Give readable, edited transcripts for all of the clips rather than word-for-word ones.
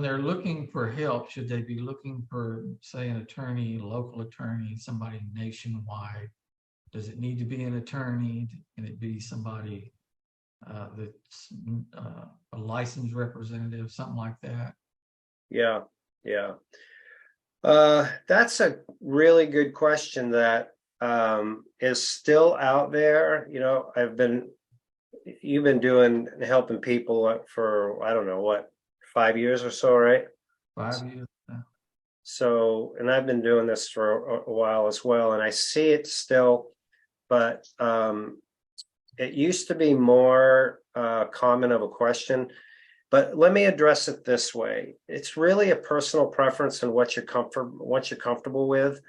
they're looking for help, should they be looking for, say, an attorney, local attorney, somebody nationwide? Does it need to be an attorney? Can it be somebody that's a licensed representative, something like that? Yeah, yeah. That's a really good question that is still out there. You've been doing helping people for, I don't know, what, 5 years or so, right? 5 years? So, and I've been doing this for a while as well, and I see it still, but it used to be more common of a question. But let me address it this way. It's really a personal preference and what you're comfortable with.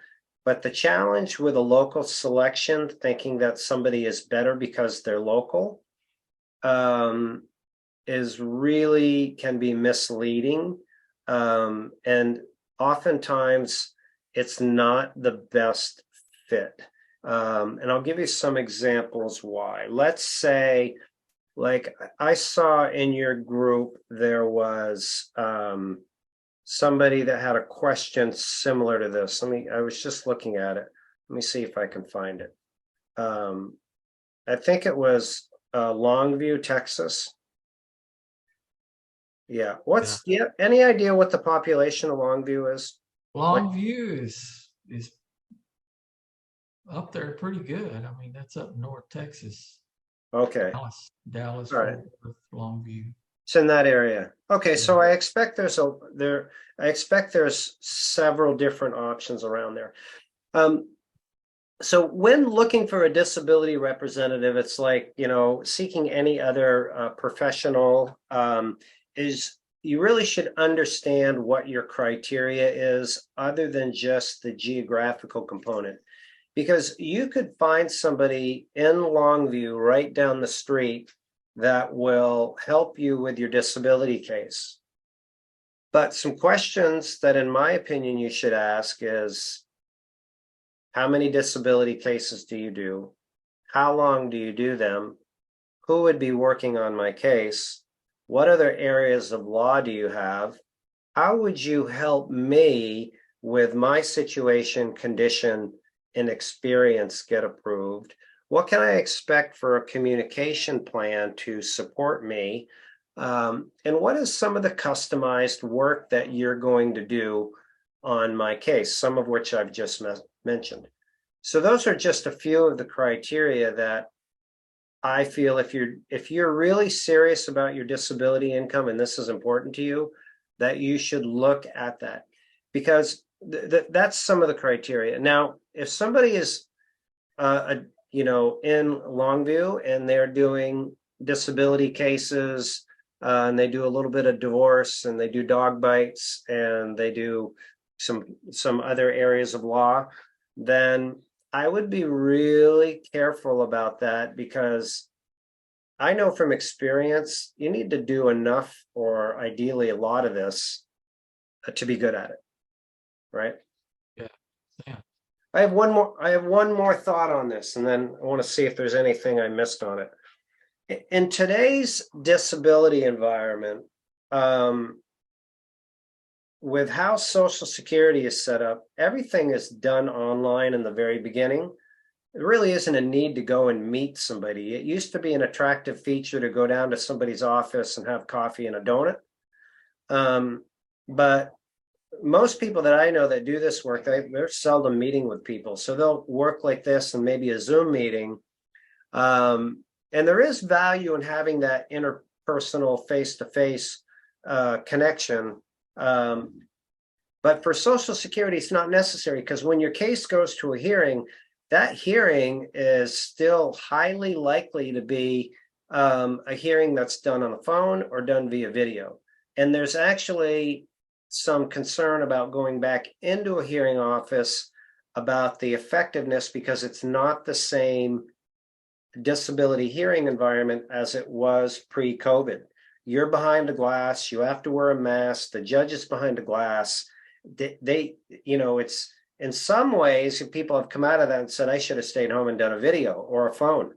But the challenge with a local selection, thinking that somebody is better because they're local, is really can be misleading. And oftentimes it's not the best fit. And I'll give you some examples why. Let's say, like I saw in your group, there was somebody that had a question similar to this. I was just looking at it. Let me see if I can find it. I think it was Longview, Texas. Yeah. Any idea what the population of Longview is? Longview is up there pretty good. I mean, that's up North Texas. Okay. Dallas, All right. Fort Worth, Longview. It's in that area. Okay, Yeah. so I expect there's several different options around there. So when looking for a disability representative, it's like, seeking any other professional, is you really should understand what your criteria is other than just the geographical component. Because you could find somebody in Longview right down the street that will help you with your disability case. But some questions that, in my opinion, you should ask is, how many disability cases do you do? How long do you do them? Who would be working on my case? What other areas of law do you have? How would you help me with my situation, condition, and experience get approved? What can I expect for a communication plan to support me? And what is some of the customized work that you're going to do on my case, some of which I've just mentioned? So those are just a few of the criteria that I feel if you're really serious about your disability income and this is important to you, that you should look at that, because that's some of the criteria. Now, if somebody is in Longview and they're doing disability cases, and they do a little bit of divorce, and they do dog bites, and they do some other areas of law, then I would be really careful about that, because I know from experience, you need to do enough, or ideally a lot of this, to be good at it, right? Yeah. Yeah. I have one more thought on this, and then I want to see if there's anything I missed on it. In today's disability environment, with how Social Security is set up, everything is done online in the very beginning. There really isn't a need to go and meet somebody. It used to be an attractive feature to go down to somebody's office and have coffee and a donut. But most people that I know that do this work, they're seldom meeting with people. So they'll work like this and maybe a Zoom meeting. And there is value in having that interpersonal face-to-face connection. But for Social Security, it's not necessary, because when your case goes to a hearing, that hearing is still highly likely to be a hearing that's done on the phone or done via video. And there's actually some concern about going back into a hearing office about the effectiveness, because it's not the same disability hearing environment as it was pre-COVID. You're behind a glass, you have to wear a mask, the judge is behind a glass. It's in some ways, people have come out of that and said, I should have stayed home and done a video or a phone.